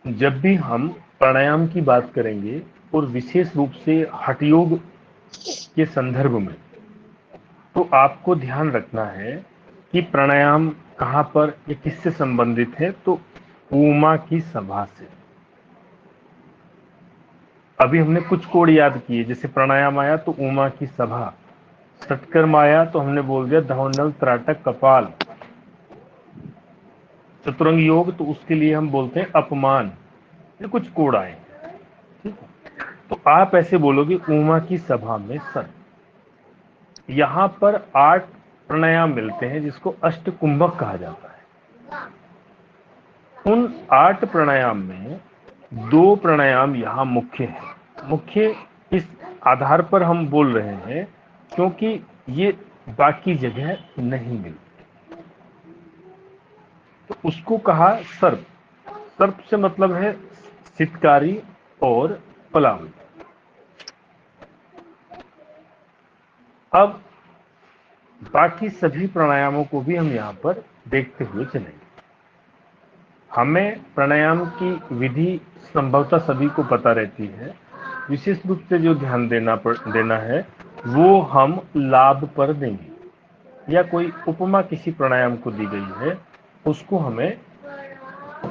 जब भी हम प्राणायाम की बात करेंगे और विशेष रूप से हठ योग के संदर्भ में, तो आपको ध्यान रखना है कि प्राणायाम कहाँ पर या किससे संबंधित है। तो उमा की सभा से। अभी हमने कुछ कोड याद किए, जैसे प्राणायाम आया तो उमा की सभा, सत्कर्म आया तो हमने बोल दिया धवनल त्राटक कपाल, चतुरंग योग तो उसके लिए हम बोलते हैं अपमान। ये कुछ कोड आए, ठीक है। तो आप ऐसे बोलोगे उमा की सभा में सर। यहां पर 8 प्राणायाम मिलते हैं जिसको अष्ट कुंभक कहा जाता है। उन 8 प्राणायाम में 2 प्राणायाम यहां मुख्य है। मुख्य इस आधार पर हम बोल रहे हैं क्योंकि ये बाकी जगह नहीं मिलती। तो उसको कहा सर्प। सर्प से मतलब है सितकारी और पलाव। अब बाकी सभी प्राणायामों को भी हम यहां पर देखते हुए चलेंगे। हमें प्राणायाम की विधि संभवतः सभी को पता रहती है। विशेष रूप से जो ध्यान देना है वो हम लाभ पर देंगे, या कोई उपमा किसी प्राणायाम को दी गई है उसको हमें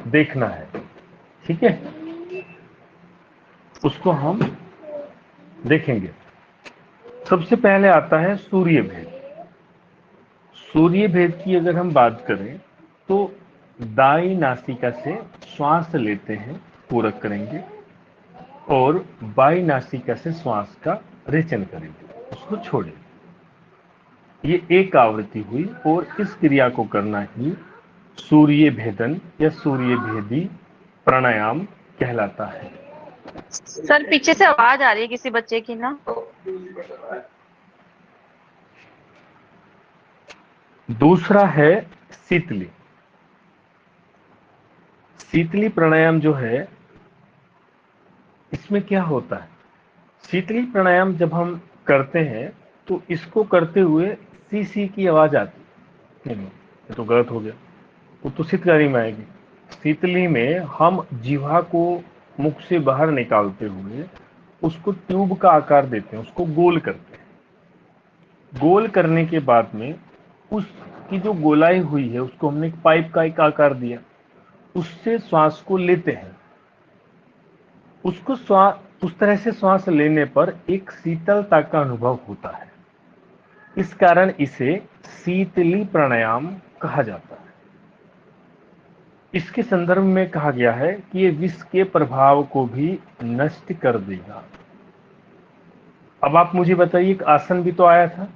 देखना है, ठीक है, उसको हम देखेंगे। सबसे पहले आता है सूर्य भेद। सूर्य भेद की अगर हम बात करें तो दाई नासिका से श्वास लेते हैं, पूरक करेंगे, और बाई नासिका से श्वास का रेचन करेंगे, उसको छोड़ेंगे। ये एक आवृत्ति हुई और इस क्रिया को करना ही सूर्य भेदन या सूर्य भेदी प्राणायाम कहलाता है। सर पीछे से आवाज आ रही है किसी बच्चे की ना। दूसरा है शीतली। शीतली प्राणायाम जो है, इसमें क्या होता है, शीतली प्राणायाम जब हम करते हैं तो इसको करते हुए सी सी की आवाज आती है। नहीं, ये तो गलत हो गया, वो तो शीतकारी में आएगी। शीतली में हम जीवा को मुख से बाहर निकालते हुए उसको ट्यूब का आकार देते हैं, उसको गोल करते हैं। गोल करने के बाद में उसकी जो गोलाई हुई है उसको हमने एक पाइप का एक आकार दिया, उससे श्वास को लेते हैं। उसको उस तरह से श्वास लेने पर एक शीतलता का अनुभव होता है। इस कारण इसे शीतली प्राणायाम कहा जाता है। इसके संदर्भ में कहा गया है कि ये विष के प्रभाव को भी नष्ट कर देगा। अब आप मुझे बताइए, एक आसन भी तो आया था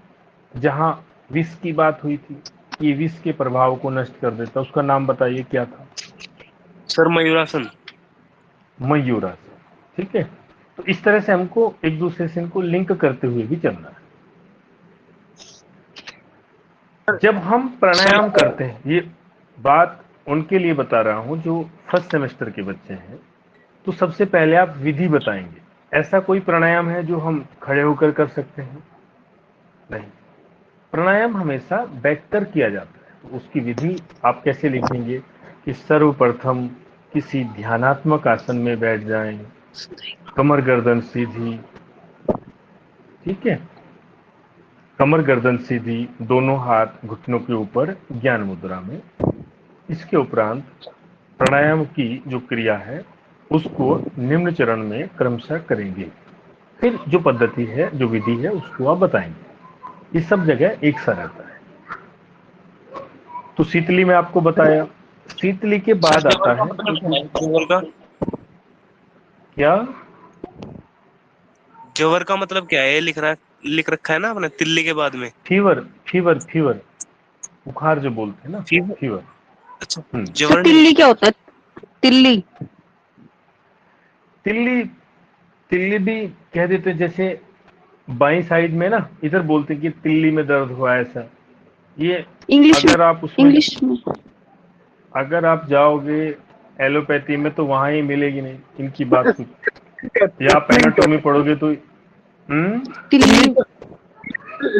जहां विष की बात हुई थी, ये विष के प्रभाव को नष्ट कर देता, उसका नाम बताइए क्या था? सर मयूरासन। मयूरासन, ठीक है। तो इस तरह से हमको एक दूसरे से इनको लिंक करते हुए भी चलना है। जब हम प्राणायाम करते हैं, ये बात उनके लिए बता रहा हूं जो फर्स्ट सेमेस्टर के बच्चे हैं, तो सबसे पहले आप विधि बताएंगे। ऐसा कोई प्राणायाम है जो हम खड़े होकर कर सकते हैं? नहीं, प्राणायाम हमेशा बैठकर किया जाता है। तो उसकी विधि आप कैसे लिखेंगे कि सर्वप्रथम किसी ध्यानात्मक आसन में बैठ जाएं, कमर गर्दन सीधी, ठीक है, कमर गर्दन सीधी, दोनों हाथ घुटनों के ऊपर ज्ञान मुद्रा में। इसके उपरांत प्राणायाम की जो क्रिया है उसको निम्न चरण में क्रमशः करेंगे। फिर जो पद्धति है, जो विधि है, उसको आप बताएंगे। ये सब जगह एक सा रहता है। तो शीतली में आपको बताया। शीतली के बाद आता है जोवर का क्या? जोवर का मतलब क्या है? लिख रखा है ना आपने तिल्ली के बाद में। फीवर, फीवर, फीवर, बुखार जो बोलते हैं ना, फीवर। फीवर। अच्छा सर जोवर नहीं। तिल्ली क्या होता है? तिल्ली। तिल्ली, तिल्ली भी कह देते, जैसे बाई साइड में ना, इधर बोलते कि तिल्ली में दर्द हुआ ऐसा। ये इंग्लिश में। अगर आप उसमें, इंग्लिश में। अगर आप जाओगे एलोपैथी में तो वहां ही मिलेगी नहीं इनकी बात कुछ, या आप स्प्लीन एनाटॉमी कहते पढ़ोगे तो तिल्ली हैं,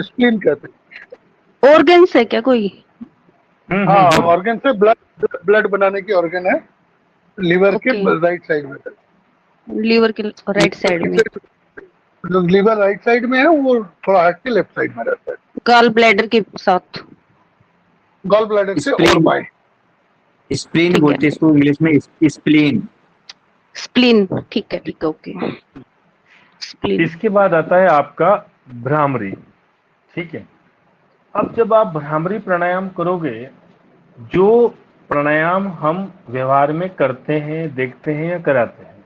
स्प्लीन कहते ऑर्गन्स है क्या कोई? हैं। हाँ, ऑर्गन से ब्लड बनाने की ऑर्गन है। लीवर के ओके, राइट साइड में रहता लीवर के राइट साइड में, है। जो लीवर राइट साइड में है वो थोड़ा हट के लेफ्ट साइड में रहता है, गॉल ब्लैडर के साथ। गॉल ब्लैडर से और स्प्लीन, बाएं। स्प्लीन ठीक है, बोलते हैं इसको इंग्लिश में, स्प्लीन। स्प्लीन, ठीक है, ओके, स्प्लीन। इसके बाद आता है आपका भ्रामरी। ठीक है, अब जब आप भ्रामरी प्राणायाम करोगे, जो प्राणायाम हम व्यवहार में करते हैं, देखते हैं या कराते हैं,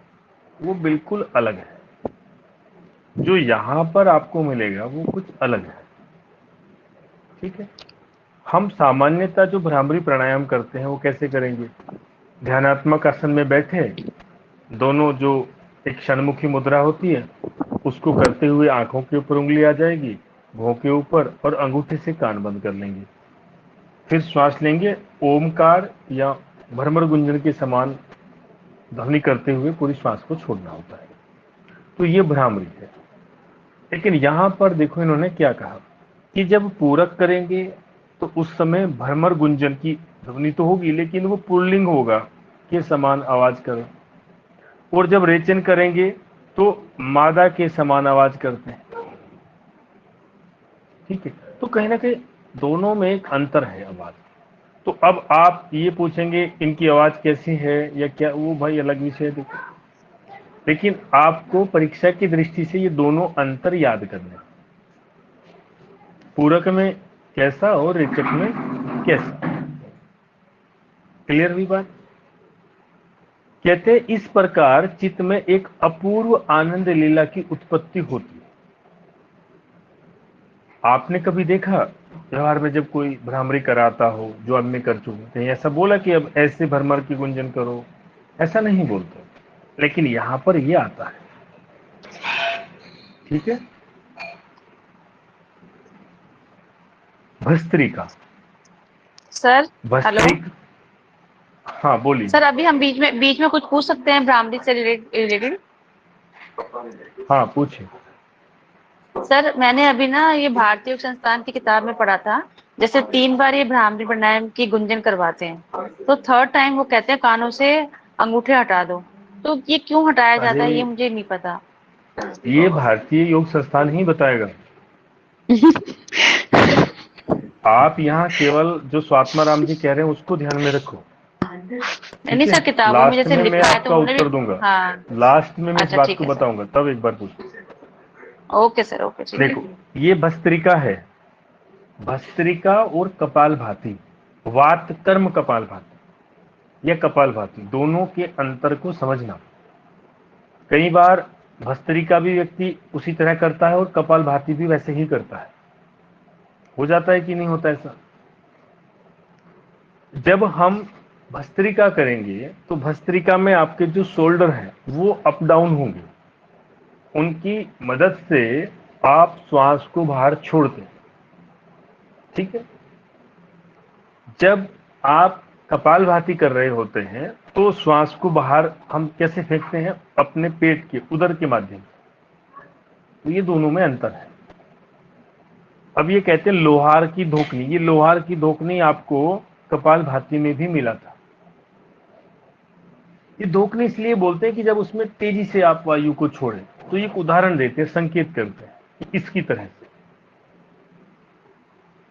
वो बिल्कुल अलग है। जो यहां पर आपको मिलेगा वो कुछ अलग है। ठीक है, हम सामान्यतः जो भ्रामरी प्राणायाम करते हैं वो कैसे करेंगे? ध्यानात्मक आसन में बैठे, दोनों जो एक षणमुखी मुद्रा होती है उसको करते हुए आंखों के ऊपर उंगली आ जाएगी, भौं के ऊपर, और अंगूठे से कान बंद कर लेंगे। फिर श्वास लेंगे, ओमकार या भ्रमर गुंजन के समान ध्वनि करते हुए पूरी श्वास को छोड़ना होता है। तो ये भ्रामरी है। लेकिन यहां पर देखो इन्होंने क्या कहा कि जब पूरक करेंगे तो उस समय भ्रमर गुंजन की ध्वनि तो होगी, लेकिन वो पुल्लिंग होगा के समान आवाज करें, और जब रेचन करेंगे तो मादा के समान आवाज करते हैं। ठीक है, तो कहीं ना कहीं दोनों में एक अंतर है आवाज। तो अब आप ये पूछेंगे इनकी आवाज कैसी है या क्या, वो भाई अलग विषय है। देखो, लेकिन आपको परीक्षा की दृष्टि से ये दोनों अंतर याद करने हैं। पूरक में कैसा और रेचक में कैसा। क्लियर हुई बात? कहते हैं इस प्रकार चित्त में एक अपूर्व आनंद लीला की उत्पत्ति होती है। आपने कभी देखा व्यवहार में जब कोई भ्रामरी कराता हो, जो अब में कर चुके थे, ऐसा बोला कि अब ऐसे भ्रमर की गुंजन करो? ऐसा नहीं बोलते, लेकिन यहां पर ये आता है। ठीक है, भस्त्रिका। सर, हेलो भस्त्रिक, हाँ बोलिए। सर, अभी हम बीच में कुछ पूछ सकते हैं भ्रामरी से रिलेटेड? हाँ पूछिए। सर, मैंने अभी ना ये भारतीय योग संस्थान की किताब में पढ़ा था, जैसे 3 बार ये भ्रामरी प्राणायाम की गुंजन करवाते हैं, तो थर्ड टाइम वो कहते हैं कानों से अंगूठे हटा दो। तो ये क्यों हटाया जाता अरे है, ये मुझे नहीं पता। ये भारतीय योग संस्थान ही बताएगा। आप यहाँ केवल जो स्वात्माराम जी कह रहे हैं उसको ध्यान में रखो। नहीं ठीक नहीं है, सर, किताबों में लास्ट जैसे में मैं लिखा है तो आपका उन्होंने उत्तर भी। दूंगा। हाँ, लास्ट में मैं इस अच्छा बात ठीक को है सर। बताऊंगा, तब एक बार पूछो। ओके सर, ओके, ठीक है। देखो, ये भस्त्रिका है। भस्त्रिका और कपालभाति, वात कर्म कपालभाति या कपालभाति, दोनों के अंतर को समझना। कई बार भस्त्रिका भी व्यक्ति उसी तरह करता है और कपालभाति भी वैसे ही करता है। हो जाता है कि नहीं होता ऐसा? जब हम भस्त्रिका करेंगे तो भस्त्रिका में आपके जो शोल्डर हैं वो अप डाउन होंगे, उनकी मदद से आप श्वास को बाहर छोड़ते हैं। ठीक है, जब आप कपालभाति कर रहे होते हैं तो श्वास को बाहर हम कैसे फेंकते हैं? अपने पेट के, उदर के माध्यम से। तो ये दोनों में अंतर है। अब ये कहते हैं लोहार की धोकनी, ये लोहार की धोकनी आपको कपालभाति में भी मिला था। ये धोकनी इसलिए बोलते हैं कि जब उसमें तेजी से आप वायु को छोड़ें, तो एक उदाहरण देते हैं, संकेत करते हैं कि इसकी तरह से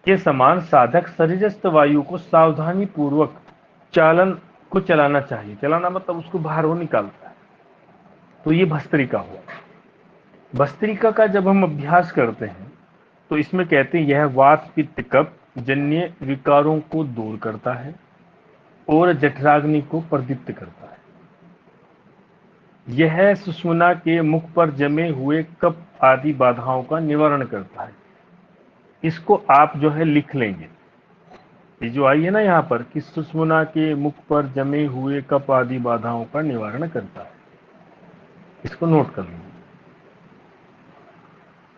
के समान साधक शरीरस्थ वायु को सावधानी पूर्वक चालन को चलाना चाहिए। चलाना मतलब उसको बाहर वो निकालता है। तो ये भस्त्रिका हुआ। भस्त्रिका का जब हम अभ्यास करते हैं तो इसमें कहते हैं यह वात पित्त कफ जन्य विकारों को दूर करता है और जठराग्नि को प्रदीप्त करता है। यह सुषुम्ना के मुख पर जमे हुए कफ आदि बाधाओं का निवारण करता है। इसको आप जो है लिख लेंगे, ये जो आई है ना यहाँ पर कि सुषुम्ना के मुख पर जमे हुए कफ आदि बाधाओं का निवारण करता है, इसको नोट कर लेंगे।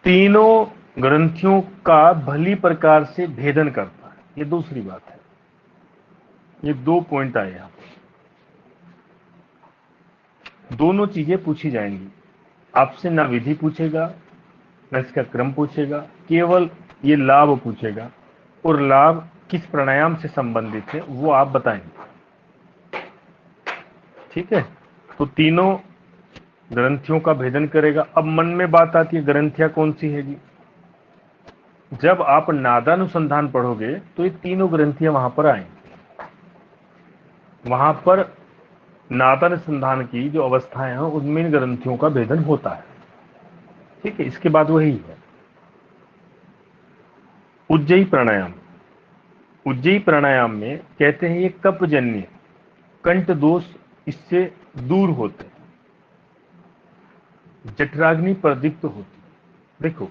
तीनों ग्रंथियों का भली प्रकार से भेदन करता है, ये दूसरी बात है। ये 2 पॉइंट आए यहाँ पर, दोनों चीजें पूछी जाएंगी आपसे। ना विधि पूछेगा, ना इसका क्रम पूछेगा, केवल ये लाभ पूछेगा, और लाभ किस प्राणायाम से संबंधित है वो आप बताएंगे। ठीक है, तो तीनों ग्रंथियों का भेदन करेगा। अब मन में बात आती है, ग्रंथियां कौन सी है जी? जब आप नादानुसंधान पढ़ोगे तो ये तीनों ग्रंथियां वहां पर आएंगी। वहां पर नादानुसंधान की जो अवस्थाएं हैं उनमें इन ग्रंथियों का भेदन होता है। ठीक है, इसके बाद वही है उज्जयी प्राणायाम। उज्जयी प्राणायाम में कहते हैं ये कपजन्य कंठ दोष इससे दूर होते हैं, जठराग्नि प्रदीप्त होती है। देखो,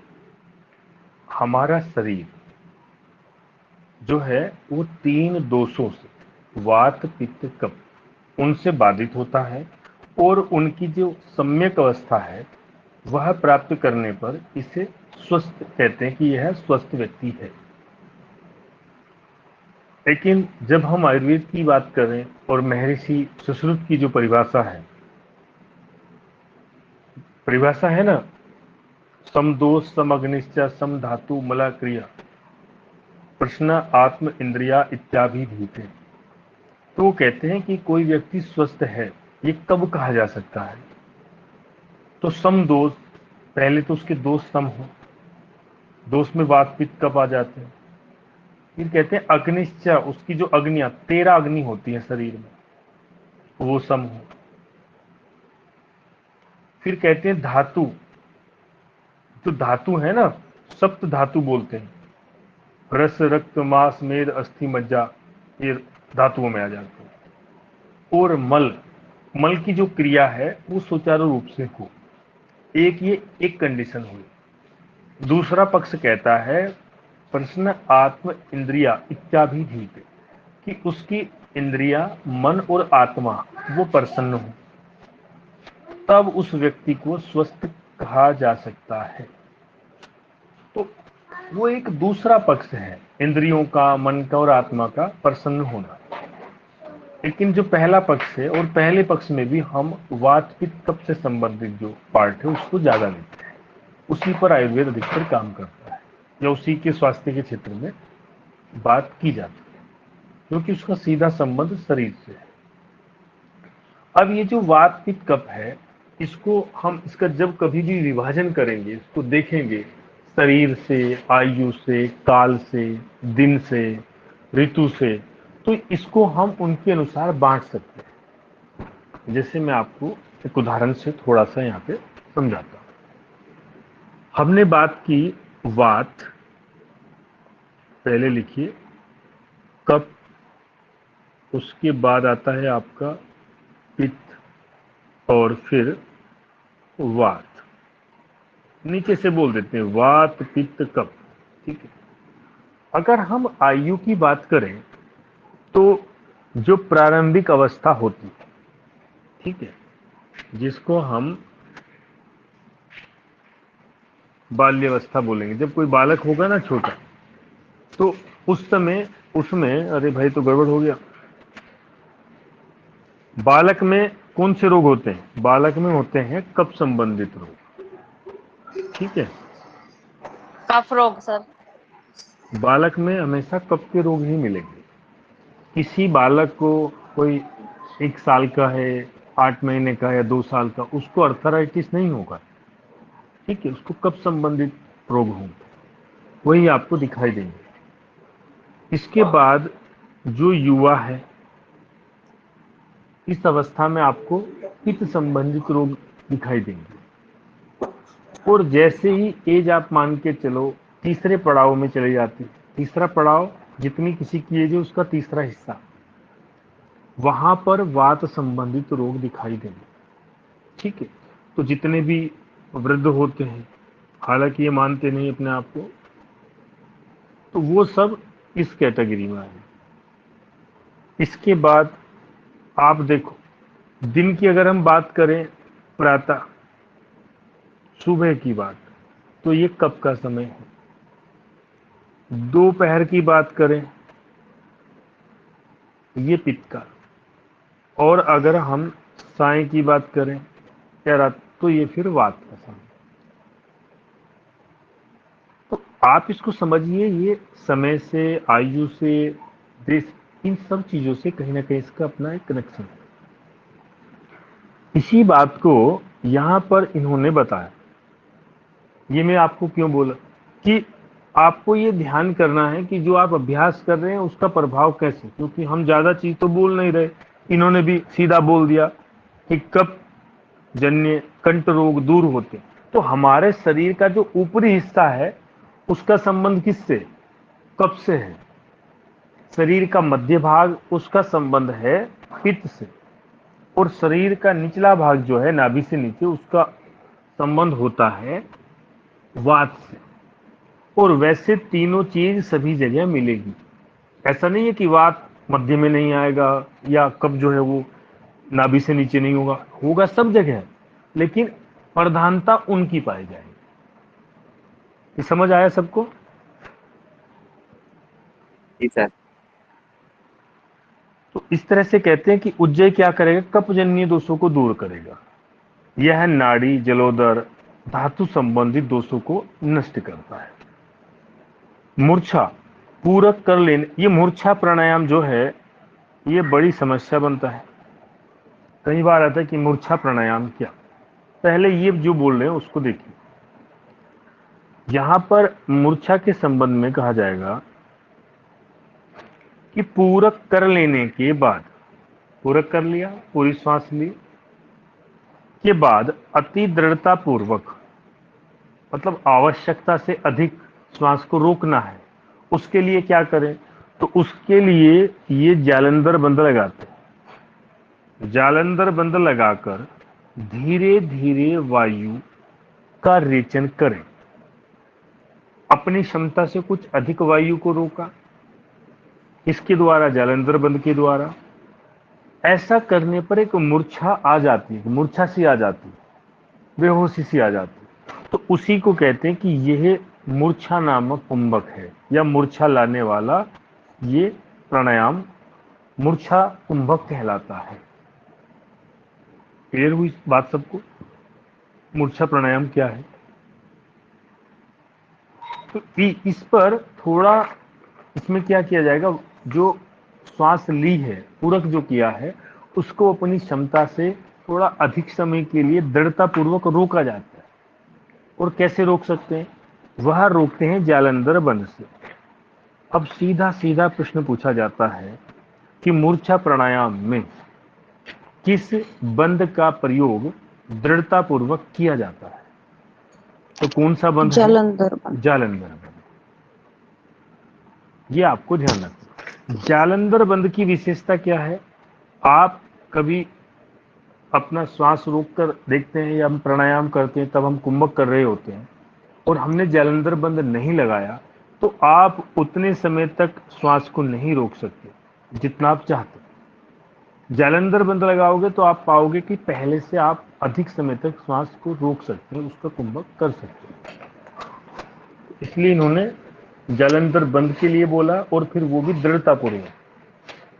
हमारा शरीर जो है वो 3 दोषों से, वात पित्त कफ, उनसे बाधित होता है, और उनकी जो सम्यक अवस्था है वह प्राप्त करने पर इसे स्वस्थ कहते हैं कि यह स्वस्थ व्यक्ति है। लेकिन जब हम आयुर्वेद की बात करें और महर्षि सुश्रुत की जो परिभाषा है ना, सम दोष सम अग्निश्च सम धातु मला क्रिया प्रश्न आत्म इंद्रिया इत्याभिधीते। तो वो कहते हैं कि कोई व्यक्ति स्वस्थ है ये कब कहा जा सकता है? तो सम दोष, पहले तो उसके दोष सम हो, दोष में वात पित्त कब आ जाते हैं। फिर कहते हैं अग्निश्च, उसकी जो अग्नियां 13 अग्नि होती है शरीर में, वो सम हो। फिर कहते हैं धातु, जो धातु है ना, सप्त धातु बोलते हैं, रस रक्त मांस मेद अस्थि मज्जा, ये धातुओं में आ जाते हैं। और मल, मल की जो क्रिया है वो सुचारू रूप से हो। ये एक कंडीशन हुई। दूसरा पक्ष कहता है प्रश्न आत्म इंद्रिया इत्याभिधीते, कि उसकी इंद्रिया मन और आत्मा वो प्रसन्न हो, तब उस व्यक्ति को स्वस्थ कहा जा सकता है। तो वो एक दूसरा पक्ष है, इंद्रियों का, मन का और आत्मा का प्रसन्न होना। लेकिन जो पहला पक्ष है, और पहले पक्ष में भी हम वात पित्त कफ से संबंधित जो पार्ट है उसको ज्यादा लेते हैं, उसी पर आयुर्वेद अधिकतर काम करता है, या उसी के स्वास्थ्य के क्षेत्र में बात की जाती है, क्योंकि उसका सीधा संबंध शरीर से है। अब ये जो वात पित्त कफ है, इसको हम इसका जब कभी भी विभाजन करेंगे, इसको देखेंगे शरीर से, आयु से, काल से, दिन से, ऋतु से, तो इसको हम उनके अनुसार बांट सकते हैं। जैसे मैं आपको एक उदाहरण से थोड़ा सा यहाँ पे समझाता हूँ। हमने बात की वात, पहले लिखिए कफ, उसके बाद आता है आपका पित्त और फिर वात। नीचे से बोल देते हैं वात पित्त कफ। ठीक है, अगर हम आयु की बात करें तो जो प्रारंभिक अवस्था होती है, ठीक है, जिसको हम बाल्यावस्था बोलेंगे, जब कोई बालक होगा ना छोटा, तो उस समय उसमें, अरे भाई तो गड़बड़ हो गया, बालक में कौन से रोग होते हैं? बालक में होते हैं कफ संबंधित रोग। ठीक है, कफ रोग सर। बालक में हमेशा कफ के रोग ही मिलेंगे। किसी बालक को, कोई 1 साल का है, 8 महीने का या 2 साल का, उसको अर्थराइटिस नहीं होगा। ठीक है, उसको कफ संबंधित रोग होंगे, वही आपको दिखाई देंगे। इसके बाद जो युवा है, इस अवस्था में आपको पित्त संबंधित रोग दिखाई देंगे। और जैसे ही एज आप मान के चलो तीसरे पड़ाव में चले जाती है, तीसरा पड़ाव जितनी किसी की एज है उसका तीसरा हिस्सा, वहां पर वात संबंधित रोग दिखाई देंगे। ठीक है, तो जितने भी वृद्ध होते हैं, हालांकि ये मानते नहीं अपने आप को, तो वो सब इस कैटेगरी में आए। इसके बाद आप देखो, दिन की अगर हम बात करें, प्रातः सुबह की बात, तो ये कब का समय है। दोपहर की बात करें, ये पित्त का। और अगर हम साय की बात करें या रात, तो ये फिर वात का समय। तो आप इसको समझिए, ये समय से, आयु से, देश, इन सब चीजों से कहीं ना कहीं इसका अपना एक कनेक्शन है। इसी बात को यहां पर इन्होंने बताया। ये मैं आपको क्यों बोला कि आपको ये ध्यान करना है कि जो आप अभ्यास कर रहे हैं उसका प्रभाव कैसे, क्योंकि हम ज्यादा चीज तो बोल नहीं रहे। इन्होंने भी सीधा बोल दिया कि कफ जन्य कंठ रोग दूर होते हैं। तो हमारे शरीर का जो ऊपरी हिस्सा है उसका संबंध किससे? कफ से है। शरीर का मध्य भाग उसका संबंध है पित्त से, और शरीर का निचला भाग जो है नाभि से नीचे उसका संबंध होता है वात से। और वैसे तीनों चीज सभी जगह मिलेगी। ऐसा नहीं है कि वात मध्य में नहीं आएगा या कफ जो है वो नाभि से नीचे नहीं होगा, होगा सब जगह, लेकिन प्रधानता उनकी पाई जाएगी। ये समझ आया सबको? जी सर। तो इस तरह से कहते हैं कि उज्जय क्या करेगा? कफजन्य दोषों को दूर करेगा। यह नाड़ी जलोदर धातु संबंधित दोषों को नष्ट करता है। मूर्छा पूरक कर लेने, ये मूर्छा प्राणायाम जो है ये बड़ी समस्या बनता है। कई बार आता है कि मूर्छा प्राणायाम क्या। पहले ये जो बोल रहे हैं उसको देखिए। यहां पर मूर्छा के संबंध में कहा जाएगा कि पूरक कर लेने के बाद, पूरक कर लिया, पूरी श्वास ली के बाद अति दृढ़ता पूर्वक, मतलब आवश्यकता से अधिक श्वास को रोकना है, उसके लिए क्या करें? तो उसके लिए ये जालंधर बंद लगाते हैं। जालंधर बंद लगाकर धीरे धीरे वायु का रेचन करें। अपनी क्षमता से कुछ अधिक वायु को रोका, इसके द्वारा जालंधर बंद के द्वारा। ऐसा करने पर एक मूर्छा आ जाती है, मूर्छा सी आ जाती है, बेहोशी सी आ जाती है। तो उसी को कहते हैं कि यह मूर्छा नामक कुंभक है, या मूर्छा लाने वाला ये प्राणायाम मूर्छा कुंभक कहलाता है। क्लियर हुई बात सबको? मूर्छा प्राणायाम क्या है? तो इस पर थोड़ा, इसमें क्या किया जाएगा? जो श्वास ली है, पूरक जो किया है, उसको अपनी क्षमता से थोड़ा अधिक समय के लिए दृढ़ता पूर्वक रोका जाता है। और कैसे रोक सकते हैं? वह रोकते हैं जालंधर बंद से। अब सीधा सीधा प्रश्न पूछा जाता है कि मूर्छा प्राणायाम में किस बंद का प्रयोग दृढ़ता पूर्वक किया जाता है? तो कौन सा बंद है? जालंधर बंद। जालंधर बंद। ये आपको ध्यान रखना। जालंधर बंद की विशेषता क्या है? आप कभी अपना श्वास रोक कर देखते हैं, या हम प्राणायाम करते हैं तब हम कुंभक कर रहे होते हैं और हमने जालंधर बंद नहीं लगाया, तो आप उतने समय तक श्वास को नहीं रोक सकते जितना आप चाहते। जालंधर बंद लगाओगे तो आप पाओगे कि पहले से आप अधिक समय तक श्वास को रोक सकते हैं, उसका कुंभक कर सकते हैं। इसलिए इन्होंने जालंधर बंद के लिए बोला, और फिर वो भी दृढ़तापूर्वक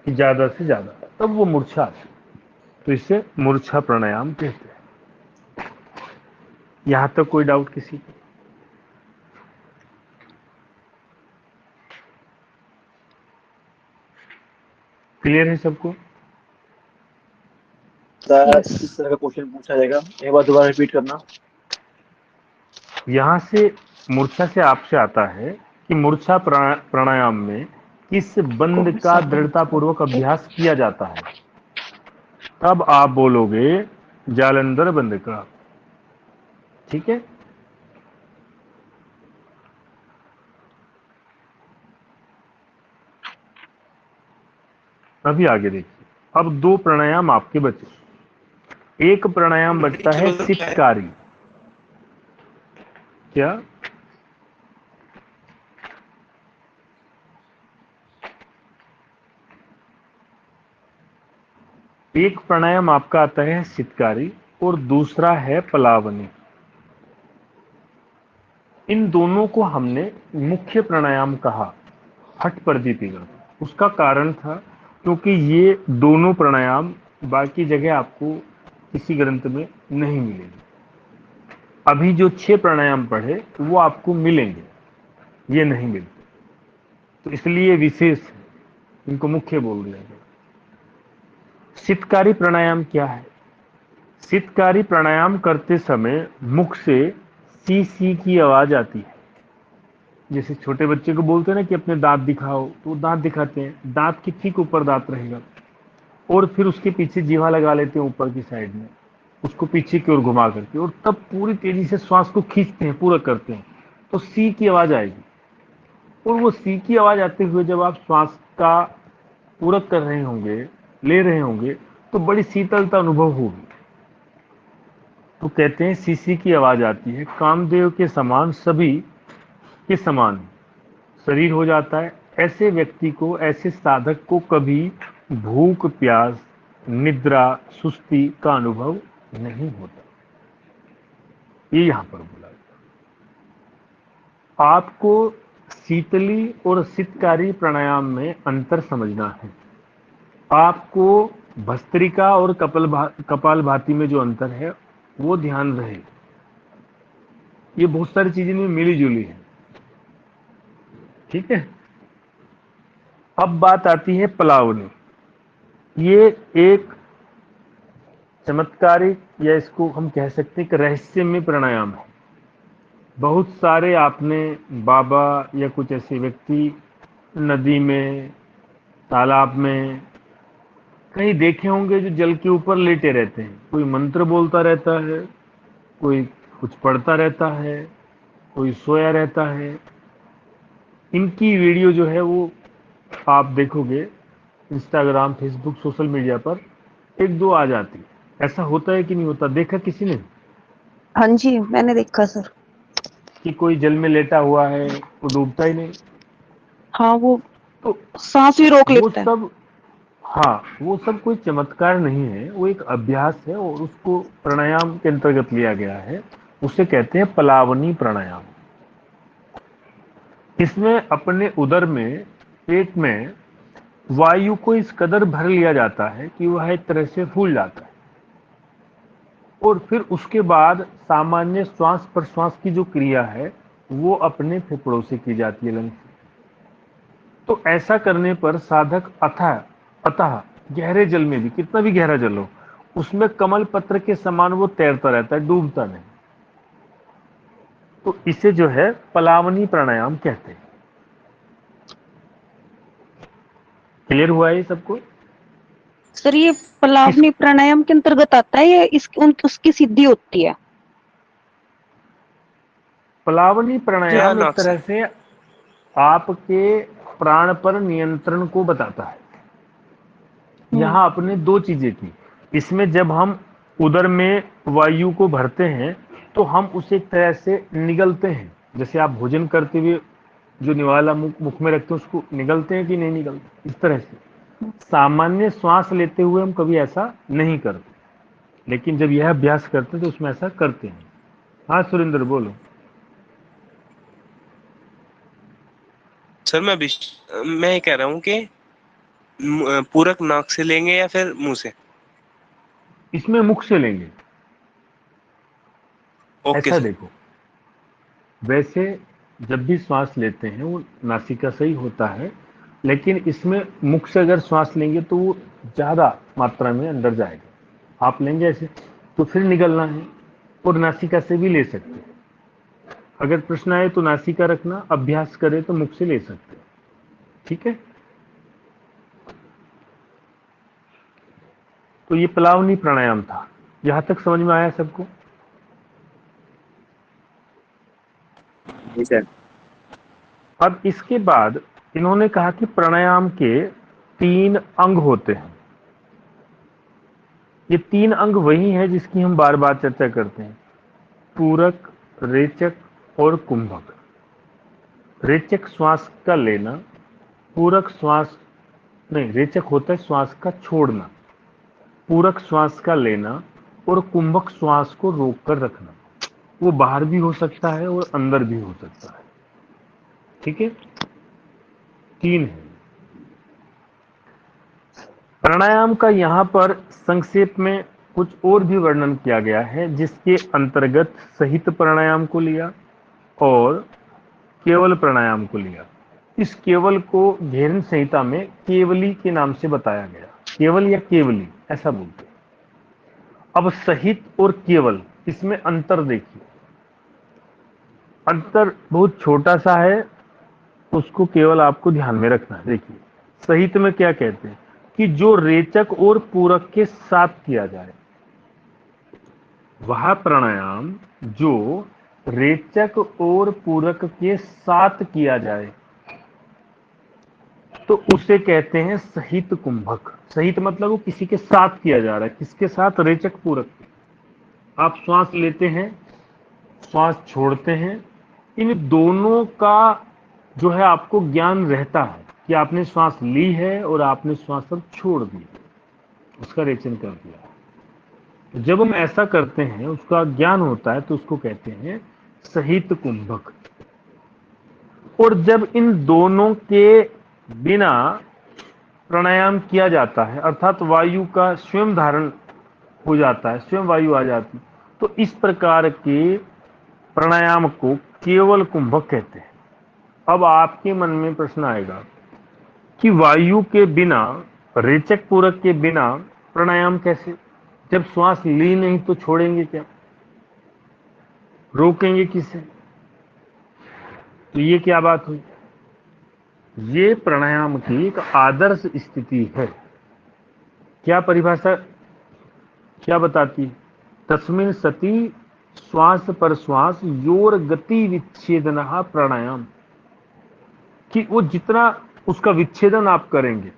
कि ज्यादा से ज्यादा, तब वो मूर्छा आती। तो इसे मूर्छा प्राणायाम कहते हैं। यहां तक कोई डाउट किसी को? क्लियर है सबको? इस तरह का क्वेश्चन पूछा जाएगा, एक बार दोबारा रिपीट करना। यहां से मूर्छा से आपसे आता है कि मूर्छा प्राणायाम में किस बंद का दृढ़ता पूर्वक अभ्यास किया जाता है? तब आप बोलोगे जालंधर बंद का। ठीक है? अभी आगे देखिए। अब दो प्राणायाम आपके बचे। एक प्राणायाम बचता है सितकारी। क्या? एक प्राणायाम आपका आता है सितकारी, और दूसरा है पलावनी। इन दोनों को हमने मुख्य प्राणायाम कहा, हठ प्रदीपिका। उसका कारण था क्योंकि ये दोनों प्राणायाम बाकी जगह आपको किसी ग्रंथ में नहीं मिलेंगे। अभी जो 6 प्राणायाम पढ़े वो आपको मिलेंगे, ये नहीं मिलते, तो इसलिए विशेष है, इनको मुख्य बोल दिया गया। सितकारी प्राणायाम क्या है? शीतकारी प्राणायाम करते समय मुख से सी सी की आवाज आती है। जैसे छोटे बच्चे को बोलते हैं ना कि अपने दांत दिखाओ, तो वो दांत दिखाते हैं, दांत के ठीक ऊपर दांत रहेगा और फिर उसके पीछे जीवा लगा लेते हैं ऊपर की साइड में, उसको पीछे की ओर घुमा करके, और तब पूरी तेजी से श्वास को खींचते हैं, पूरा करते हैं, तो सी की आवाज आएगी। और वो सी की आवाज आते हुए जब आप श्वास का पूरक कर रहे होंगे, ले रहे होंगे, तो बड़ी शीतलता अनुभव होगी। तो कहते हैं सीसी की आवाज आती है, कामदेव के समान सभी के समान शरीर हो जाता है। ऐसे व्यक्ति को, ऐसे साधक को कभी भूख प्यास, निद्रा, सुस्ती का अनुभव नहीं होता। ये यहां पर बोला गया। आपको शीतली और शीतकारी प्राणायाम में अंतर समझना है। आपको भस्त्रिका और कपालभाति में जो अंतर है वो ध्यान रहे। ये बहुत सारी चीजें में मिली जुली है, ठीक है। अब बात आती है पलावनी। ये एक चमत्कारिक, या इसको हम कह सकते हैं कि रहस्यमय प्राणायाम है। बहुत सारे आपने बाबा या कुछ ऐसे व्यक्ति नदी में, तालाब में कहीं देखे होंगे जो जल के ऊपर लेटे रहते हैं। कोई मंत्र बोलता रहता है, कोई कुछ पढ़ता रहता है, कोई सोया रहता है। इनकी वीडियो जो है वो आप देखोगे इंस्टाग्राम, फेसबुक, सोशल मीडिया पर एक दो आ जाती। ऐसा होता है कि नहीं होता? देखा किसी ने हाँ जी, मैंने देखा सर। कि कोई जल में लेटा हुआ है, वो डूबता ही नहीं। हाँ, वो तो सांस भी रोक वो लेता है। सब, हाँ, वो सब कोई चमत्कार नहीं है, वो एक अभ्यास है और उसको प्राणायाम के अंतर्गत लिया गया है। उसे कहते हैं पलावनी प्राणायाम। इसमें अपने उदर में, पेट में वायु को इस कदर भर लिया जाता है कि वह एक तरह से फूल जाता है, और फिर उसके बाद सामान्य श्वास प्रश्वास की जो क्रिया है वो अपने फेफड़ों से की जाती है, लंग से। तो ऐसा करने पर साधक अतः गहरे जल में भी, कितना भी गहरा जल हो, उसमें कमल पत्र के समान वो तैरता रहता है, डूबता नहीं। तो इसे जो है पलावनी प्राणायाम कहते हैं। क्लियर हुआ ये सबको? सर, ये पलावनी प्राणायाम के अंतर्गत आता है या उसकी सिद्धि होती है? पलावनी या प्राणायाम एक नाक तरह से आपके प्राण पर नियंत्रण को बताता है। यहाँ अपने दो चीजें की। इसमें जब हम उदर में वायु को भरते हैं तो हम उसे एक तरह से निगलते हैं। जैसे आप भोजन करते हुए जो निवाला मुख में रखते हैं उसको निगलते हैं कि नहीं निगलते, इस तरह से। सामान्य श्वास लेते हुए हम कभी ऐसा नहीं करते, लेकिन जब यह अभ्यास करते हैं तो उसमें ऐसा करते हैं। हाँ सुरेंद्र बोलो। सर मैं ये कह रहा हूँ कि पूरक नाक से लेंगे या फिर मुंह से? इसमें मुख से लेंगे। ओके ऐसा सर। देखो, वैसे जब भी श्वास लेते हैं वो नासिका से ही होता है, लेकिन इसमें मुख से अगर श्वास लेंगे तो वो ज्यादा मात्रा में अंदर जाएगा। आप लेंगे ऐसे तो फिर निकलना है, और नासिका से भी ले सकते हैं। अगर प्रश्न आए तो नासिका रखना, अभ्यास करें तो मुख से ले सकते हैं, ठीक है। तो ये पलावनी प्राणायाम था। यहां तक समझ में आया सबको? जी सर। अब इसके बाद इन्होंने कहा कि प्राणायाम के 3 अंग होते हैं। ये 3 अंग वही हैं जिसकी हम बार बार चर्चा करते हैं: पूरक, रेचक और कुंभक। रेचक श्वास का लेना, पूरक श्वास नहीं, रेचक होता है श्वास का छोड़ना, पूरक श्वास का लेना, और कुंभक श्वास को रोक कर रखना। वो बाहर भी हो सकता है और अंदर भी हो सकता है, ठीक है। 3 है। प्राणायाम का यहाँ पर संक्षेप में कुछ और भी वर्णन किया गया है, जिसके अंतर्गत सहित प्राणायाम को लिया और केवल प्राणायाम को लिया। इस केवल को घेरन संहिता में केवली के नाम से बताया गया। केवल या केवली ऐसा बोलते हैं। अब सहित और केवल, इसमें अंतर देखिए, अंतर बहुत छोटा सा है, उसको केवल आपको ध्यान में रखना है। देखिए सहित में क्या कहते हैं कि जो रेचक और पूरक के साथ किया जाए, वह प्राणायाम जो रेचक और पूरक के साथ किया जाए तो उसे कहते हैं सहित कुंभक। सहित मतलब वो किसी के साथ किया जा रहा है, किसके साथ? रेचक पूरक। आप श्वास लेते हैं, श्वास छोड़ते हैं, इन दोनों का जो है आपको ज्ञान रहता है कि आपने श्वास ली है और आपने श्वास अब छोड़ दी, उसका रेचन कर दिया। तो जब हम ऐसा करते हैं, उसका ज्ञान होता है, तो उसको कहते हैं सहित कुंभक। और जब इन दोनों के बिना प्राणायाम किया जाता है, अर्थात वायु का स्वयं धारण हो जाता है, स्वयं वायु आ जाती, तो इस प्रकार के प्राणायाम को केवल कुंभक कहते हैं। अब आपके मन में प्रश्न आएगा कि वायु के बिना, रेचक पूरक के बिना प्राणायाम कैसे? जब श्वास ली नहीं तो छोड़ेंगे क्या? रोकेंगे किसे? तो ये क्या बात हुई? ये प्राणायाम की एक आदर्श स्थिति है। क्या परिभाषा क्या बताती है? तस्मिन् सति श्वास पर श्वास योर गति विच्छेदनः प्राणायाम, कि वो जितना उसका विच्छेदन आप करेंगे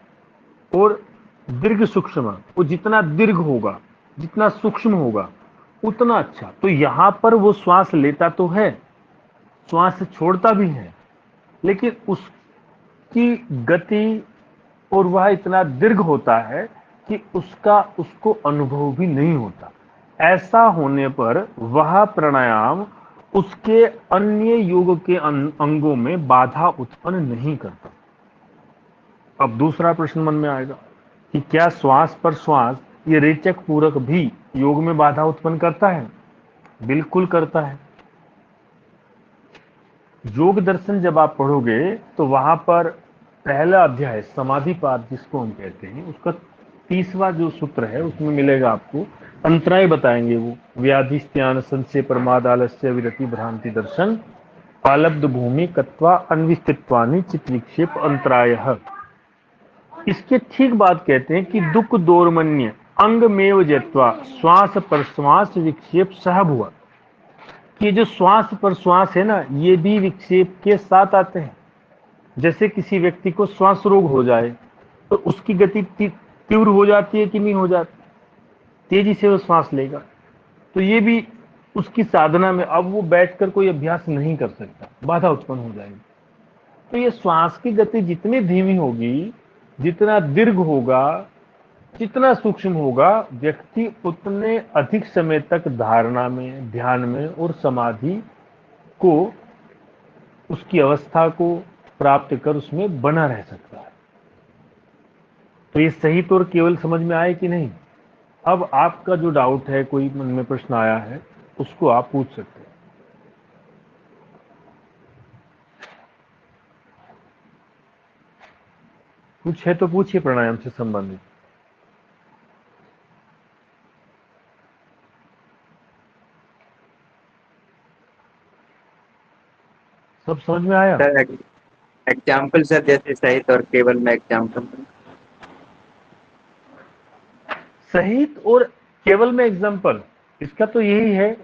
और दीर्घ सूक्ष्म, वो जितना दीर्घ होगा, जितना सूक्ष्म होगा, उतना अच्छा। तो यहां पर वो श्वास लेता तो है, श्वास छोड़ता भी है, लेकिन उसकी गति और वह इतना दीर्घ होता है कि उसको अनुभव भी नहीं होता। ऐसा होने पर वह प्राणायाम उसके अन्य योग के अंगों में बाधा उत्पन्न नहीं करता। अब दूसरा प्रश्न मन में आएगा कि क्या श्वास पर श्वास ये रेचक पूरक भी योग में बाधा उत्पन्न करता है? बिल्कुल करता है। योग दर्शन जब आप पढ़ोगे तो वहां पर पहला अध्याय समाधि पाद जिसको हम कहते हैं, उसका 30वां जो सूत्र है उसमें मिलेगा आपको, अंतराय बताएंगे वो, व्याधिस्त्यान संशय प्रमाद आलस्य विरति भ्रांति दर्शन पालब्ध भूमि कत्वा अन्विस्तित्वानि चित विक्षेप अंतरायः। इसके ठीक बात कहते हैं कि दुख दोर्मन्य अंग मेव जत्वा श्वास पर श्वास विक्षेप सह भुआ, कि जो श्वास पर श्वास है ना, ये भी विक्षेप के साथ आते हैं। जैसे किसी व्यक्ति को श्वास रोग हो जाए तो उसकी गति तीव्र हो जाती है कि नहीं हो जाती? तेजी से वो श्वास लेगा, तो ये भी उसकी साधना में, अब वो बैठकर कोई अभ्यास नहीं कर सकता, बाधा उत्पन्न हो जाएगी। तो ये श्वास की गति जितनी धीमी होगी, जितना दीर्घ होगा, जितना सूक्ष्म होगा, व्यक्ति उतने अधिक समय तक धारणा में, ध्यान में और समाधि को, उसकी अवस्था को प्राप्त कर उसमें बना रह सकता है। तो ये सही तौर केवल समझ में आए कि नहीं? अब आपका जो डाउट है, कोई मन में प्रश्न आया है, उसको आप पूछ सकते हैं। कुछ है तो पूछिए प्राणायाम से संबंधित। सब समझ में आया? सर एग्जाम्पल सर, जैसे सहित और केवल में एग्जाम्पल। सहित और केवल में एग्जाम्पल, इसका तो यही है,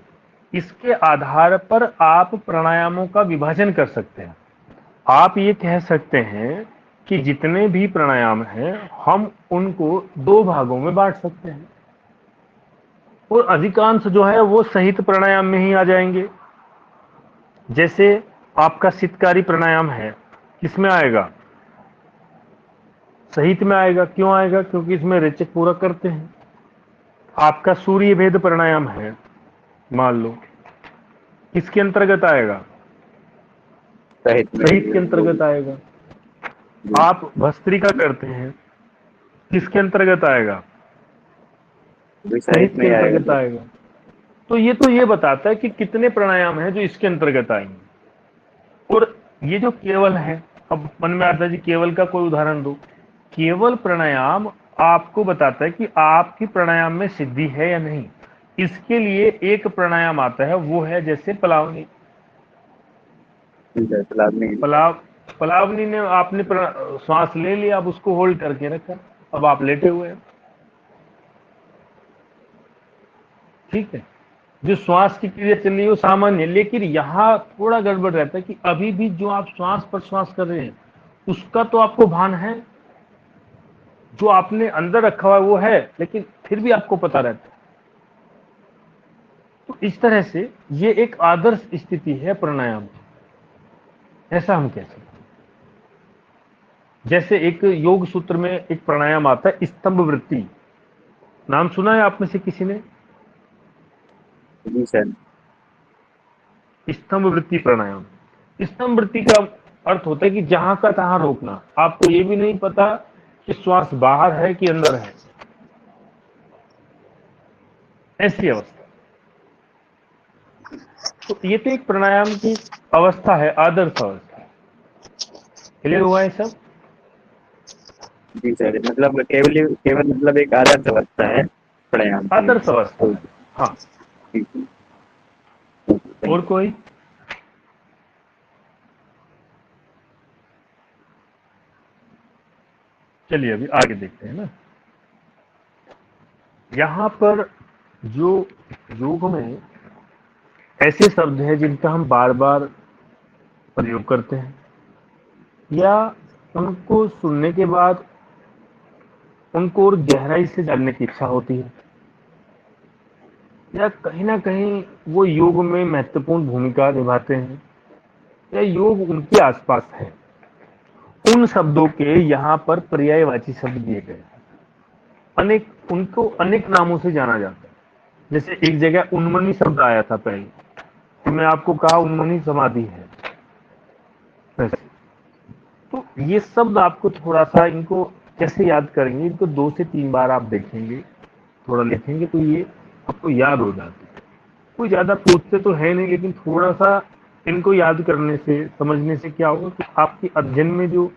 इसके आधार पर आप प्राणायामों का विभाजन कर सकते हैं। आप ये कह सकते हैं कि जितने भी प्राणायाम हैं हम उनको 2 भागों में बांट सकते हैं, और अधिकांश जो है वो सहित प्राणायाम में ही आ जाएंगे। जैसे आपका शीतकारी प्राणायाम है, किसमें आएगा? सहित में आएगा। क्यों आएगा? क्योंकि इसमें रेचक पूरक करते हैं। आपका सूर्य भेद प्राणायाम है, मान लो, किसके अंतर्गत आएगा? सहित के अंतर्गत आएगा। आप भस्त्रिका करते हैं, किसके अंतर्गत आएगा? सहित के अंतर्गत आएगा। तो ये बताता है कि कितने प्राणायाम हैं जो इसके अंतर्गत आएंगे। और ये जो केवल है, अब मन में आता है जी केवल का कोई उदाहरण दो। केवल प्राणायाम आपको बताता है कि आपकी प्राणायाम में सिद्धि है या नहीं। इसके लिए एक प्राणायाम आता है, वो है जैसे पलावनी। ठीक है, चलाने की। पलावनी ने आपने श्वास ले लिया, अब उसको होल्ड करके रखा, अब आप लेटे हुए हैं। ठीक है, जो श्वास की क्रिया चल रही है वो सामान्य है, लेकिन यहाँ थोड़ा गड़बड़ रहता है कि अभी भी जो आप श्वास प्रश्वास कर रहे हैं उसका तो आपको भान है, जो आपने अंदर रखा हुआ है वो है, लेकिन फिर भी आपको पता रहता है। तो इस तरह से ये एक आदर्श स्थिति है प्राणायाम की, ऐसा हम कह सकते हैं। जैसे एक योग सूत्र में एक प्राणायाम आता है स्तंभ वृत्ति, नाम सुना है आप में से किसी ने? जी सर। स्तंभ वृत्ति प्राणायाम, स्तंभ वृत्ति का अर्थ होता है कि जहां का तहां रोकना, आपको ये भी नहीं पता कि श्वास बाहर है कि अंदर है, ऐसी अवस्था। तो ये तो एक प्राणायाम की अवस्था है, आदर्श अवस्था। क्लियर हुआ है सब? जी सर, मतलब केवल केवल मतलब एक आदर्श अवस्था है प्राणायाम की। आदर्श अवस्था, हाँ। ठीक है। और कोई? चलिए अभी आगे देखते हैं ना। यहां पर जो योग में ऐसे शब्द हैं जिनका हम बार बार प्रयोग करते हैं, या उनको सुनने के बाद उनको और गहराई से जानने की इच्छा होती है, या कहीं ना कहीं वो योग में महत्वपूर्ण भूमिका निभाते हैं, या योग उनके आसपास है, उन शब्दों के यहाँ पर पर्यायवाची शब्द दिए गए हैं। उनको अनेक नामों से जाना जाता है। जैसे एक जगह उन्मनी शब्द आया था पहले, तो मैं आपको कहा उन्मनी समाधि है। वैसे तो ये शब्द आपको थोड़ा सा, इनको कैसे याद करेंगे, इनको 2 से 3 बार आप देखेंगे, थोड़ा लिखेंगे तो ये आपको याद हो जाते हैं। कोई ज्यादा पूछते तो है नहीं, लेकिन थोड़ा सा इनको याद करने से, समझने से क्या होगा कि आपके अध्ययन में जो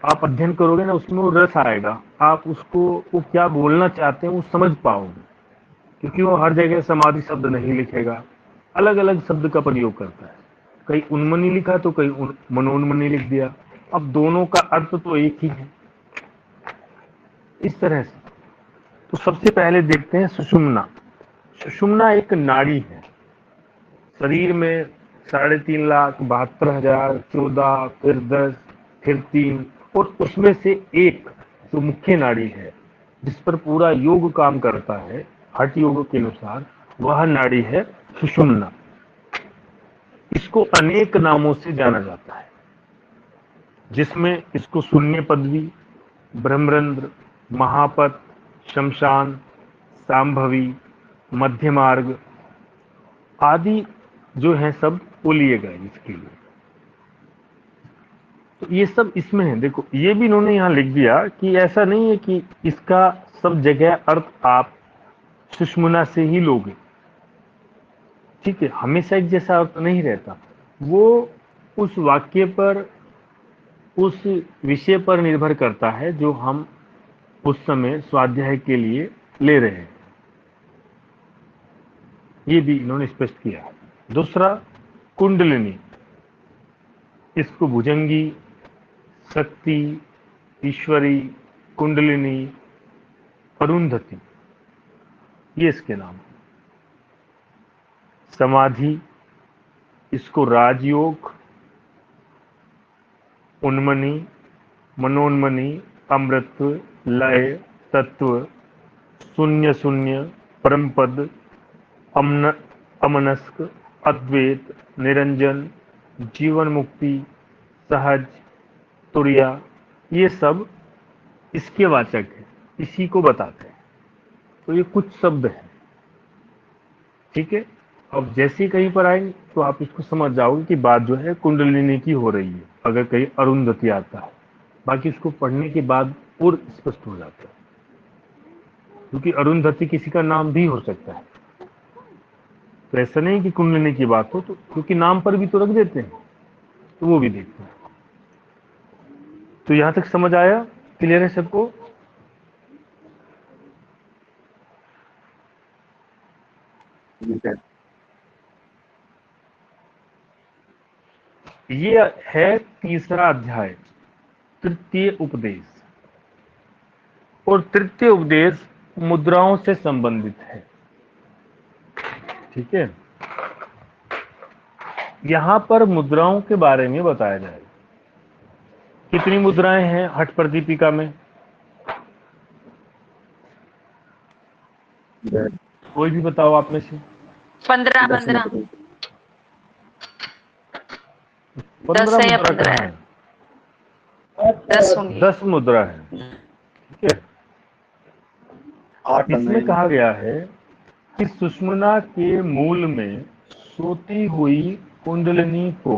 आप अध्ययन करोगे ना, उसमें वो रस आएगा, आप उसको, वो क्या बोलना चाहते हैं वो समझ पाओगे। क्योंकि वो हर जगह समाधि शब्द नहीं लिखेगा, अलग अलग शब्द का प्रयोग करता है। कहीं उन्मनी लिखा तो कहीं मनोन्मनी लिख दिया, अब दोनों का अर्थ तो एक ही है। इस तरह से तो सबसे पहले देखते हैं सुषुम्ना। सुषुम्ना एक नाड़ी है, शरीर में 3,72,000, 14, फिर 10, फिर 3, और उसमें से एक जो मुख्य नाड़ी है जिस पर पूरा योग काम करता है हठ योग के अनुसार, वह नाड़ी है सुषुम्ना। इसको अनेक नामों से जाना जाता है, जिसमें इसको शून्य पदवी, ब्रह्मरंध्र, महापथ, शमशान, सांभवी, मध्य मार्ग आदि जो है सब वो लिए गए इसके लिए। तो ये सब इसमें है। देखो ये भी इन्होंने यहाँ लिख दिया कि ऐसा नहीं है कि इसका सब जगह अर्थ आप सुषुम्ना से ही लोगे। ठीक है, हमेशा एक जैसा अर्थ नहीं रहता, वो उस वाक्य पर, उस विषय पर निर्भर करता है जो हम उस समय स्वाध्याय के लिए ले रहे हैं। ये भी इन्होंने स्पष्ट किया है। दूसरा, कुंडलिनी, इसको भुजंगी, शक्ति, ईश्वरी, कुंडलिनी, अरुंधति, ये इसके नाम। समाधि, इसको राजयोग, उन्मनी, मनोन्मनी, अमृतत्व, लय, तत्व, शून्य शून्य, परमपद, अमनस्क, अद्वैत, निरंजन, जीवन मुक्ति, सहज, तुरिया, ये सब इसके वाचक है, इसी को बताते हैं। तो ये कुछ शब्द हैं। ठीक है, अब जैसे ही कहीं पर आएंगे तो आप इसको समझ जाओगे कि बात जो है कुंडलिनी की हो रही है, अगर कहीं अरुंधति आता है। बाकी इसको पढ़ने के बाद और स्पष्ट हो जाता है, क्योंकि अरुंधति किसी का नाम भी हो सकता है। तो ऐसा नहीं कि कुंडलिनी की बात हो, तो क्योंकि नाम पर भी तो रख देते हैं, तो वो भी देखते हैं। तो यहां तक समझ आया? क्लियर है सबको? जी सर। ये है तीसरा अध्याय, तृतीय उपदेश। और तृतीय उपदेश मुद्राओं से संबंधित है। ठीक है, यहां पर मुद्राओं के बारे में बताया जाएगा। कितनी मुद्राएं हैं हठ प्रदीपिका में? कोई भी बताओ आप में से। 15 10 15 मुद्रा। 15 है या मुद्रा 15 कहाँ है? है? 10 होंगी। 10 मुद्रा है। ठीक है, 8 बन रहे इसमें हैं। कहा गया है कि सुषुम्ना के मूल में सोती हुई कुंडलिनी को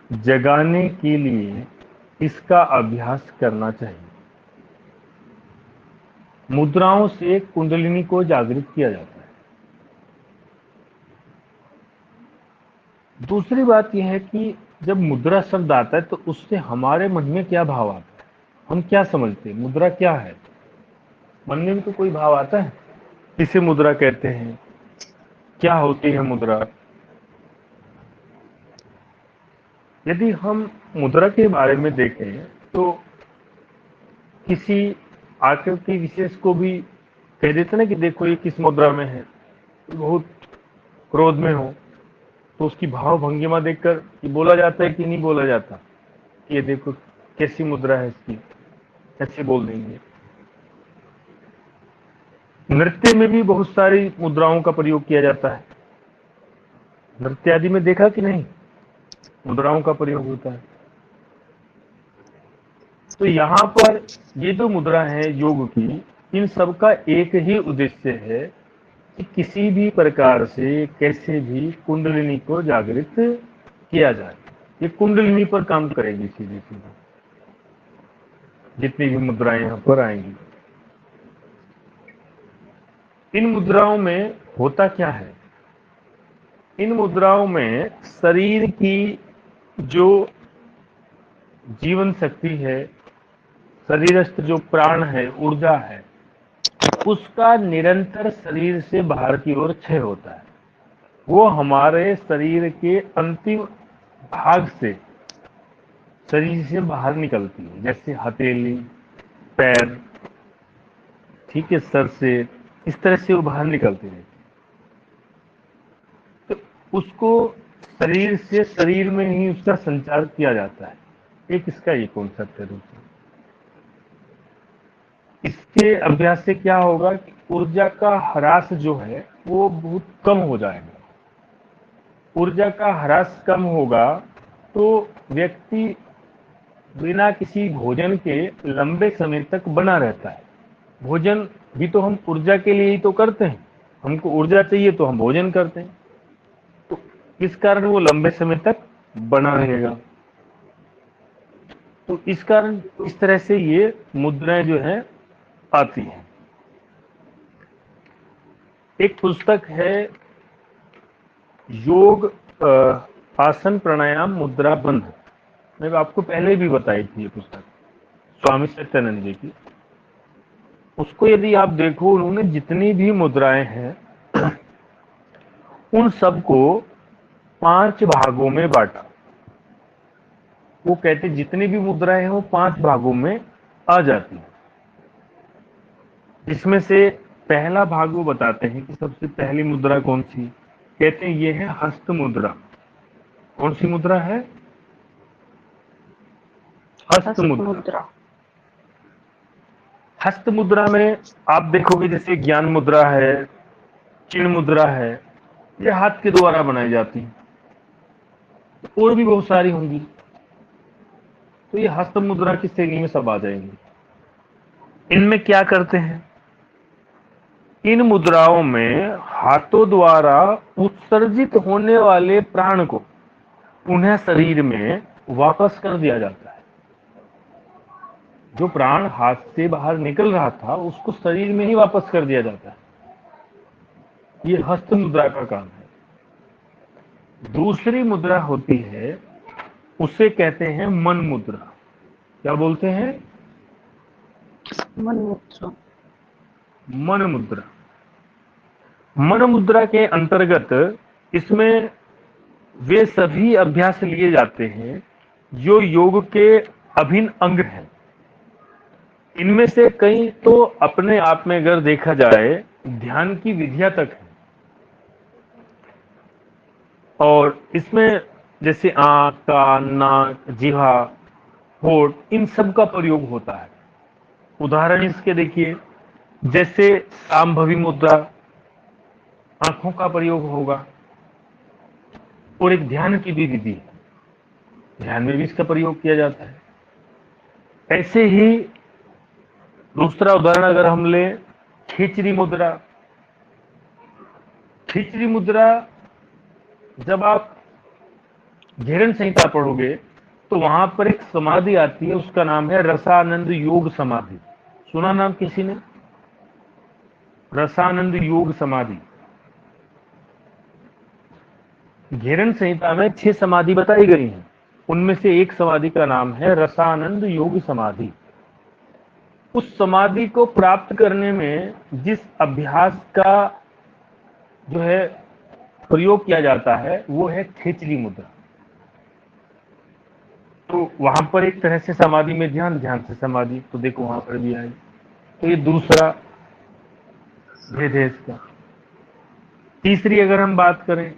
जगाने के लिए इसका अभ्यास करना चाहिए। मुद्राओं से कुंडलिनी को जागृत किया जाता है। दूसरी बात यह है कि जब मुद्रा शब्द आता है तो उससे हमारे मन में क्या भाव आता है, हम क्या समझते हैं, मुद्रा क्या है? मन में भी तो कोई भाव आता है। किसे मुद्रा कहते हैं, क्या होती है मुद्रा? यदि हम मुद्रा के बारे में देखें तो किसी आकृति विशेष को भी कह देते ना कि देखो ये किस मुद्रा में है। बहुत क्रोध में हो तो उसकी भाव भंगिमा देखकर ये बोला जाता है कि नहीं बोला जाता, ये देखो कैसी मुद्रा है इसकी, ऐसे बोल देंगे। नृत्य में भी बहुत सारी मुद्राओं का प्रयोग किया जाता है। नृत्य आदि में देखा कि नहीं, मुद्राओं का प्रयोग होता है। तो यहाँ पर ये जो मुद्रा है योग की, इन सब का एक ही उद्देश्य है कि किसी भी प्रकार से कैसे भी कुंडलिनी को जागृत किया जाए। ये कुंडलिनी पर काम करेगी सीधे सीधे, जितनी भी मुद्राएं यहाँ पर आएंगी। इन मुद्राओं में होता क्या है, इन मुद्राओं में शरीर की जो जीवन शक्ति है, शरीरस्थ जो प्राण है, ऊर्जा है, उसका निरंतर शरीर से बाहर की ओर क्षय होता है। वो हमारे शरीर के अंतिम भाग से शरीर से बाहर निकलती है, जैसे हथेली, पैर, ठीक है, सर से, इस तरह से वो बाहर निकलती है। तो उसको शरीर से शरीर में ही उसका संचार किया जाता है। एक इसका ये कॉन्सेप्ट है। दूसरा, इसके अभ्यास से क्या होगा कि ऊर्जा का ह्रास जो है वो बहुत कम हो जाएगा। ऊर्जा का ह्रास कम होगा तो व्यक्ति बिना किसी भोजन के लंबे समय तक बना रहता है। भोजन भी तो हम ऊर्जा के लिए ही तो करते हैं, हमको ऊर्जा चाहिए तो हम भोजन करते हैं। तो इस कारण वो लंबे समय तक बना रहेगा। तो इस कारण इस तरह से ये मुद्राएं जो है आती है। एक पुस्तक है योग आसन प्राणायाम मुद्रा बंध, मैंने आपको पहले भी बताई थी ये पुस्तक, स्वामी सत्यानंद जी की। उसको यदि आप देखो, उन्होंने जितनी भी मुद्राएं हैं उन सबको 5 भागों में बांटा। वो कहते जितनी भी मुद्राएं हैं वो 5 भागों में आ जाती हैं। इसमें से पहला भाग वो बताते हैं कि सबसे पहली मुद्रा कौन सी, कहते हैं ये है हस्त मुद्रा। कौन सी मुद्रा है? हस्त मुद्रा। हस्त मुद्रा में आप देखोगे जैसे ज्ञान मुद्रा है, चिन्ह मुद्रा है, ये हाथ के द्वारा बनाई जाती है। और भी बहुत सारी होंगी। तो ये हस्त मुद्रा की श्रेणी में सब आ जाएंगी। इनमें क्या करते हैं, इन मुद्राओं में हाथों द्वारा उत्सर्जित होने वाले प्राण को उन्हें शरीर में वापस कर दिया जाता है। जो प्राण हाथ से बाहर निकल रहा था उसको शरीर में ही वापस कर दिया जाता है। ये हस्त मुद्रा का काम है। दूसरी मुद्रा होती है, उसे कहते हैं मन मुद्रा। क्या बोलते हैं? मन मुद्रा। मन मुद्रा। मन मुद्रा के अंतर्गत इसमें वे सभी अभ्यास लिए जाते हैं जो योग के अभिन्न अंग हैं। इनमें से कई तो अपने आप में अगर देखा जाए ध्यान की विधियां तक है, और इसमें जैसे आंख, कान, नाक, जिह्वा, होठ, इन सब का प्रयोग होता है। उदाहरण इसके देखिए, जैसे सांभवी मुद्रा, आंखों का प्रयोग होगा, और एक ध्यान की भी विधि है, ध्यान में भी इसका प्रयोग किया जाता है। ऐसे ही दूसरा उदाहरण अगर हम ले, खिचड़ी मुद्रा। खिचड़ी मुद्रा जब आप घेरन संहिता पढ़ोगे तो वहां पर एक समाधि आती है, उसका नाम है रसानंद योग समाधि। सुना नाम किसी ने? रसानंद योग समाधि। घेरन संहिता में 6 समाधि बताई गई हैं, उनमें से एक समाधि का नाम है रसानंद योग समाधि। उस समाधि को प्राप्त करने में जिस अभ्यास का जो है प्रयोग किया जाता है वो है खिचड़ी मुद्रा। तो वहां पर एक तरह से समाधि में ध्यान, ध्यान से समाधि, तो देखो वहां पर भी आई। तो ये दूसरा भेद है इसका। तीसरी अगर हम बात करें,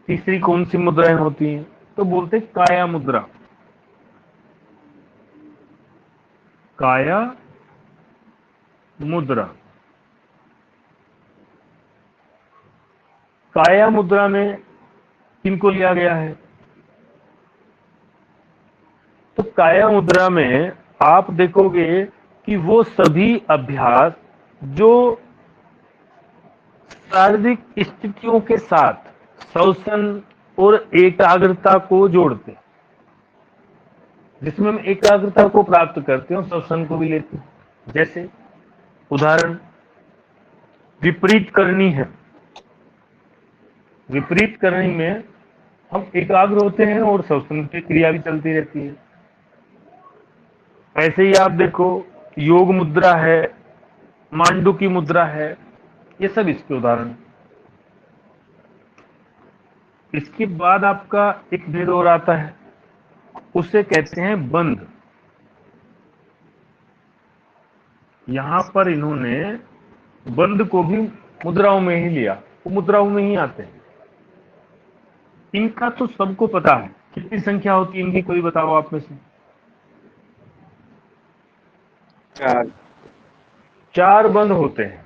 तीसरी कौन सी मुद्राएं होती हैं, तो बोलते हैं काया मुद्रा। काया मुद्रा। काया मुद्रा में किनको लिया गया है? तो काया मुद्रा में आप देखोगे कि वो सभी अभ्यास जो शारीरिक स्थितियों के साथ श्वसन और एकाग्रता को जोड़ते हैं, जिसमें हम एकाग्रता को प्राप्त करते हैं और श्वसन को भी लेते हैं। जैसे उदाहरण, विपरीत करनी है। विपरीत करनी में हम एकाग्र होते हैं और श्वसन की क्रिया भी चलती रहती है। ऐसे ही आप देखो, योग मुद्रा है, मांडुकी मुद्रा है, ये सब इसके उदाहरण। इसके बाद आपका एक भेद और आता है, उसे कहते हैं बंध। यहां पर इन्होंने बंध को भी मुद्राओं में ही लिया, वो मुद्राओं में ही आते हैं। इनका तो सबको पता है, कितनी संख्या होती है इनकी, कोई बताओ आप में से? 4 बंध होते हैं।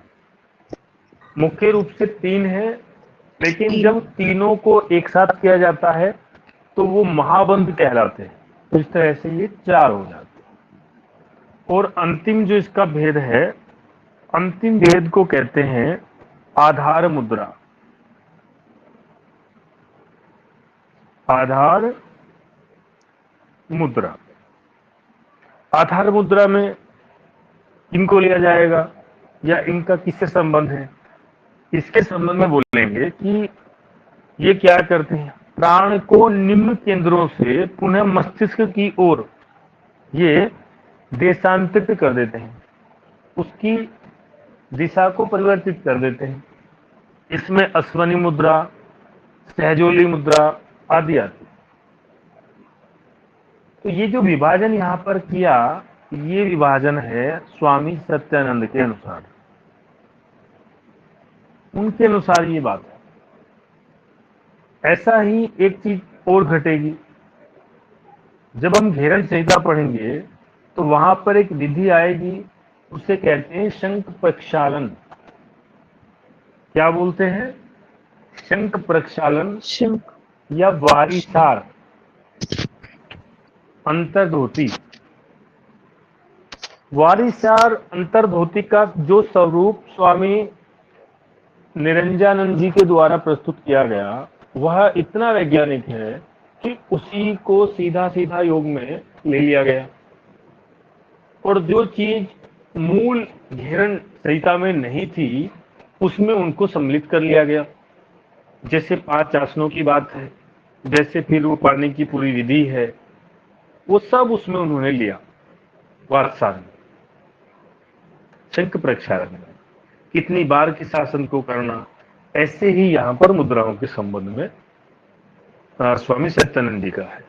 मुख्य रूप से 3 है, लेकिन जब तीनों को एक साथ किया जाता है तो वो महाबंध कहलाते हैं। तो इस तरह से ये 4 हो जाते हैं। और अंतिम जो इसका भेद है, अंतिम भेद को कहते हैं आधार मुद्रा। आधार मुद्रा। आधार मुद्रा में इनको लिया जाएगा या इनका किससे संबंध है? इसके संबंध में बोलेंगे कि ये क्या करते हैं, प्राण को निम्न केंद्रों से पुनः मस्तिष्क की ओर ये देशांतरित कर देते हैं, उसकी दिशा को परिवर्तित कर देते हैं। इसमें अश्वनी मुद्रा, सहजोली मुद्रा आदि आती। तो ये जो विभाजन यहाँ पर किया, ये विभाजन है स्वामी सत्यानंद के अनुसार। उनके अनुसार ये बात है। ऐसा ही एक चीज और घटेगी, जब हम घेरन संहिता पढ़ेंगे तो वहां पर एक विधि आएगी, उसे कहते हैं शंख प्रक्षालन। क्या बोलते हैं? शंख प्रक्षालन या वारिसार अंतर्धोती। वारिसार अंतर्धोती का जो स्वरूप स्वामी निरंजनानंद जी के द्वारा प्रस्तुत किया गया, वह इतना वैज्ञानिक है कि उसी को सीधा सीधा योग में ले लिया गया। और जो चीज मूल घेरन संहिता में नहीं थी, उसमें उनको सम्मिलित कर लिया गया। जैसे 5 आसनों की बात है, जैसे फिर वो पढ़ने की पूरी विधि है, वो सब उसमें उन्होंने लिया वात्सायन, शंख प्रक्षालन। कितनी बार किस आसन को करना, ऐसे ही यहाँ पर मुद्राओं के संबंध में स्वामी सत्यानंद जी का है।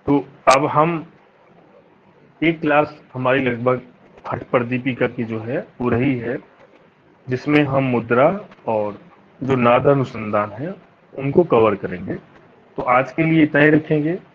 तो अब हम एक क्लास हमारी लगभग हठ प्रदीपिका की जो है वो रही है, जिसमें हम मुद्रा और जो नाद अनुसंधान है उनको कवर करेंगे। तो आज के लिए इतना ही रखेंगे।